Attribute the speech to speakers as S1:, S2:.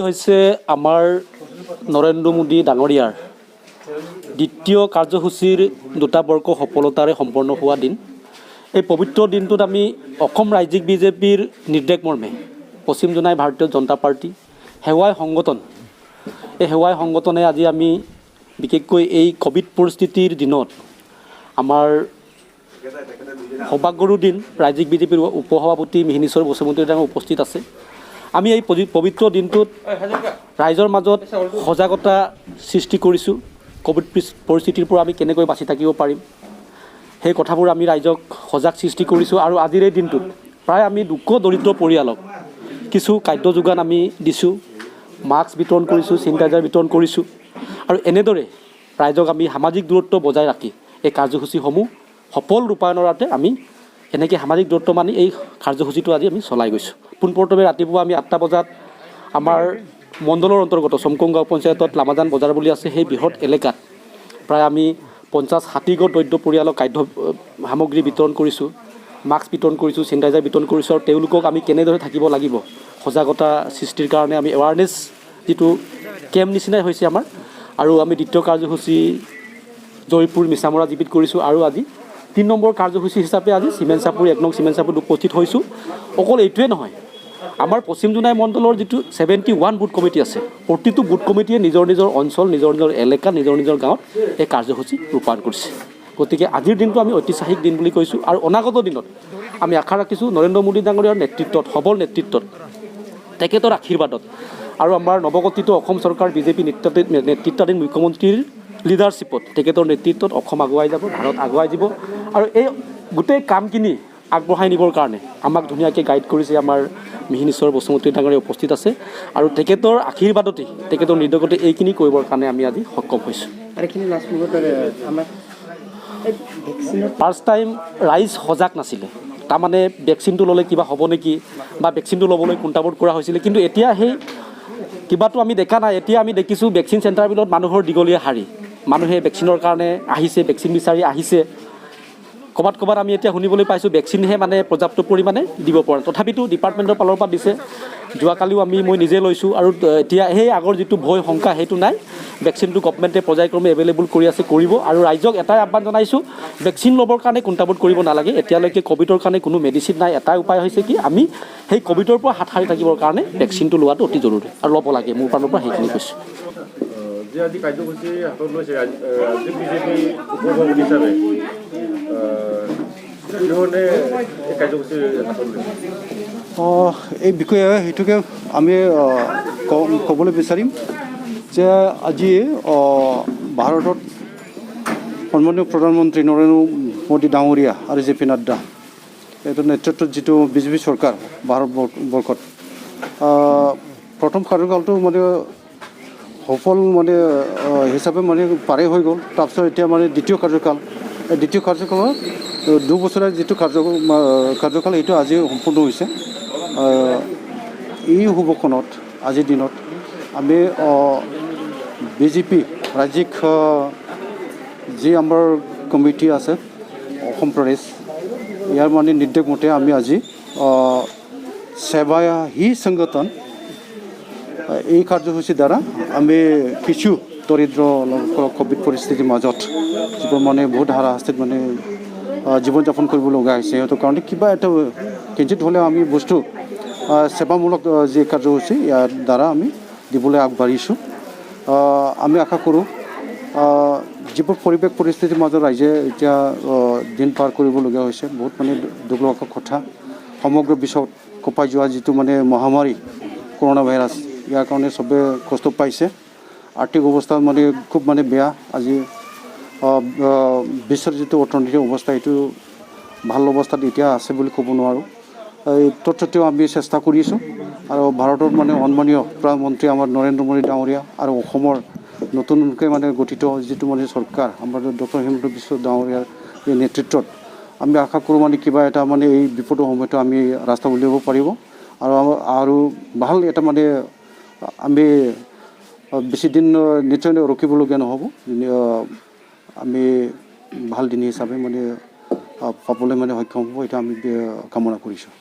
S1: হৈছে আমাৰ নৰেন্দ্ৰ মোদী ডাঙৰীয়াৰ দ্বিতীয় কাৰ্যসূচীৰ দুটা বৰ্ষ সফলতাৰে সম্পন্ন হোৱা দিন। এই পবিত্ৰ দিনটোত আমি অসম ৰাজ্যিক বিজেপিৰ নিৰ্দেশ মৰ্মে পশ্চিম জোনাই ভাৰতীয় জনতা পাৰ্টি সেৱাই সংগঠন, এই সেৱাই সংগঠনে আজি আমি বিশেষকৈ এই কোভিড পৰিস্থিতিৰ দিনত আমাৰ সৌভাগ্যৰো দিন ৰাজ্যিক বিজেপিৰ উপসভাপতি মিহিনীশ্বৰ বসুমতাৰী ডাঙৰ উপস্থিত আছে। আমি এই পবিত্ৰ দিনটোত ৰাইজৰ মাজত সজাগতা সৃষ্টি কৰিছোঁ। কোভিড পৰিস্থিতিৰ পৰা আমি কেনেকৈ বাচি থাকিব পাৰিম সেই কথাবোৰ আমি ৰাইজক সজাগ সৃষ্টি কৰিছোঁ। আৰু আজিৰ এই দিনটোত প্ৰায় আমি 200 দৰিদ্ৰ পৰিয়ালক কিছু খাদ্য যোগান আমি দিছোঁ, মাস্ক বিতৰণ কৰিছোঁ, ছেনিটাইজাৰ বিতৰণ কৰিছোঁ। আৰু এনেদৰে ৰাইজক আমি সামাজিক দূৰত্ব বজাই ৰাখি এই কাৰ্যসূচীসমূহ সফল ৰূপায়ণৰ অৰ্থে আমি এনেকৈ সামাজিক দূৰত্ব মানি এই কাৰ্যসূচীটো আজি আমি চলাই গৈছোঁ। পোনপ্ৰথমে ৰাতিপুৱা আমি 8টা বজাত আমাৰ মণ্ডলৰ অন্তৰ্গত চমকং গাঁও পঞ্চায়তত লামাজান বজাৰ বুলি আছে, সেই বৃহৎ এলেকাত প্ৰায় আমি 50-60 ঘৰ দৰিদ্ৰ পৰিয়ালক খাদ্য সামগ্ৰী বিতৰণ কৰিছোঁ, মাস্ক বিতৰণ কৰিছোঁ, ছেনিটাইজাৰ বিতৰণ কৰিছোঁ। আৰু তেওঁলোকক আমি কেনেদৰে থাকিব লাগিব সজাগতা সৃষ্টিৰ কাৰণে আমি এৱাৰনেছ যিটো কেম্প নিচিনাই হৈছে আমাৰ। আৰু আমি দ্বিতীয় কাৰ্যসূচী জয়পুৰ মিছামৰা জিপিত কৰিছোঁ। আৰু আজি 3 নম্বৰ কাৰ্যসূচী হিচাপে আজি চিমেণ্ট চাপৰি 1 নং চিমেণ্ট চাপৰিত উপস্থিত হৈছোঁ। অকল এইটোৱে নহয়, আমাৰ পশ্চিম জোনাই মণ্ডলৰ যিটো 71 বুথ কমিটি আছে, প্ৰতিটো বুথ কমিটিয়ে নিজৰ নিজৰ অঞ্চল, নিজৰ নিজৰ এলেকা, নিজৰ নিজৰ গাঁৱত এই কাৰ্যসূচী ৰূপায়ণ কৰিছে। গতিকে আজিৰ দিনটো আমি ঐতিহাসিক দিন বুলি কৈছোঁ। আৰু অনাগত দিনত আমি আশা ৰাখিছোঁ নৰেন্দ্ৰ মোদী ডাঙৰীয়াৰ নেতৃত্বত, সবল নেতৃত্বত, তেখেতৰ আশীৰ্বাদত আৰু আমাৰ নৱগঠিত অসম চৰকাৰ বিজেপি নেতৃত্বাধীন মুখ্যমন্ত্ৰীৰ লিডাৰশ্বিপত, তেখেতৰ নেতৃত্বত অসম আগুৱাই যাব, ভাৰত আগুৱাই যাব। আৰু এই গোটেই কামখিনি আগবঢ়াই নিবৰ কাৰণে আমাক ধুনীয়াকৈ গাইড কৰিছে আমাৰ মিহিনীশ্বৰ বসুমতাৰী ডাঙৰীয়া উপস্থিত আছে। আৰু তেখেতৰ আশীৰ্বাদতেই, তেখেতৰ নিৰ্দেশতে এইখিনি কৰিবৰ কাৰণে আমি আজি সক্ষম হৈছোঁ। ফাৰ্ষ্ট টাইম ৰাইজ সজাগ নাছিলে, তাৰমানে ভেকচিনটো ল'লে কিবা হ'ব নেকি বা ভেকচিনটো ল'বলৈ কুণ্ঠাবোধ কৰা হৈছিলে। কিন্তু এতিয়া সেই কিবাটো আমি দেখা নাই। এতিয়া আমি দেখিছোঁ ভেকচিন চেণ্টাৰবিলাকত মানুহৰ দীঘলীয়া শাৰী, মানুহে ভেকচিনৰ কাৰণে আহিছে, ভেকচিন বিচাৰি আহিছে। ক'ৰবাত আমি এতিয়া শুনিবলৈ পাইছোঁ ভেকচিনহে মানে পৰ্যাপ্ত পৰিমাণে দিব পৰা। তথাপিতো ডিপাৰ্টমেণ্টৰ ফালৰ পৰা দিছে। যোৱাকালিও মই নিজে লৈছোঁ। আৰু এতিয়া সেই আগৰ যিটো ভয় শংকা সেইটো নাই। ভেকচিনটো গভমেণ্টে পৰ্যায়ক্ৰমে এভেইলেবল কৰি আছে, কৰিব। আৰু ৰাইজক এটাই আহ্বান জনাইছোঁ, ভেকচিন ল'বৰ কাৰণে কুণ্ঠাবোধ কৰিব নালাগে। এতিয়ালৈকে কোভিডৰ কাৰণে কোনো মেডিচিন নাই। এটাই উপায় হৈছে কি, আমি সেই কোভিডৰ পৰা হাত সাৰি থাকিবৰ কাৰণে ভেকচিনটো লোৱাটো অতি জৰুৰী আৰু ল'ব লাগে। মোৰ ফালৰ পৰা সেইখিনি কৈছোঁ।
S2: যে আজি কাৰ্যসূচী হাতত লৈছে ৰাজ্যিক বিজেপি উপসভাপতি হিচাপে, কি ধৰণে এই কাৰ্যসূচী হাতত লৈছে?
S3: এই বিষয়ে সেইটোকে আমি ক'বলৈ বিচাৰিম যে আজি ভাৰতত সন্মানীয় প্ৰধানমন্ত্ৰী নৰেন্দ্ৰ মোদী ডাঙৰীয়া আৰু জে পি নাড্ডা এইটো নেতৃত্বত যিটো বিজেপি চৰকাৰ ভাৰতবৰ্ষত প্ৰথম কাৰ্যকালটো মানে সফল মানে হিচাপে মানে পাৰে হৈ গ'ল। তাৰপিছত এতিয়া মানে দ্বিতীয় কাৰ্যকাল, এই দ্বিতীয় কাৰ্যকালত 2 বছৰীয়া যিটো কাৰ্যকাল সেইটো আজি সম্পূৰ্ণ হৈছে। এই শুভক্ষণত আজিৰ দিনত আমি বিজেপি ৰাজ্যিক যি আমাৰ কমিটি আছে অসম প্ৰদেশ, ইয়াৰ মানে নিৰ্দেশ মতে আমি আজি সেৱা হি সংগঠন এই কাৰ্যসূচীৰ দ্বাৰা আমি কিছু দৰিদ্ৰ লোকসকলক কোভিড পৰিস্থিতিৰ মাজত যিবোৰ মানে বহুত হাৰাশাস্তিত মানে জীৱন যাপন কৰিব লগা হৈছে, সিহঁতৰ কাৰণে কিবা এটা কিঞ্চিত হ'লেও আমি বস্তু সেৱামূলক যি কাৰ্যসূচী ইয়াৰ দ্বাৰা আমি দিবলৈ আগবাঢ়িছোঁ। আমি আশা কৰোঁ যিবোৰ পৰিৱেশ পৰিস্থিতিৰ মাজত ৰাইজে এতিয়া দিন পাৰ কৰিবলগীয়া হৈছে, বহুত মানে দুখ লগা কথা। সমগ্ৰ বিশ্বত কঁপাই যোৱা যিটো মানে মহামাৰী কৰোণা ভাইৰাছ, ইয়াৰ কাৰণে চবে কষ্ট পাইছে। আৰ্থিক অৱস্থা মানে খুব মানে বেয়া। আজি বিশ্বৰ যিটো অৰ্থনৈতিক অৱস্থা এইটো ভাল অৱস্থাত এতিয়া আছে বুলি ক'ব নোৱাৰোঁ। এই তৎসত্ত্বেও আমি চেষ্টা কৰিছোঁ। আৰু ভাৰতৰ মানে সন্মানীয় প্ৰধানমন্ত্ৰী আমাৰ নৰেন্দ্ৰ মোদী ডাঙৰীয়া আৰু অসমৰ নতুনকৈ মানে গঠিত যিটো মানে চৰকাৰ আমাৰ ডক্টৰ হিমন্ত বিশ্ব ডাঙৰীয়াৰ এই নেতৃত্বত আমি আশা কৰোঁ মানে কিবা এটা মানে এই বিপদৰ সময়তো আমি ৰাস্তা উলিয়াব পাৰিব। আৰু ভাল এটা মানে আমি বেছি দিন নিশ্চয় ৰখিবলগীয়া নহ'ব। আমি ভাল দিন হিচাপে মানে পাবলৈ মানে সক্ষম হ'ব, এটা আমি কামনা কৰিছোঁ।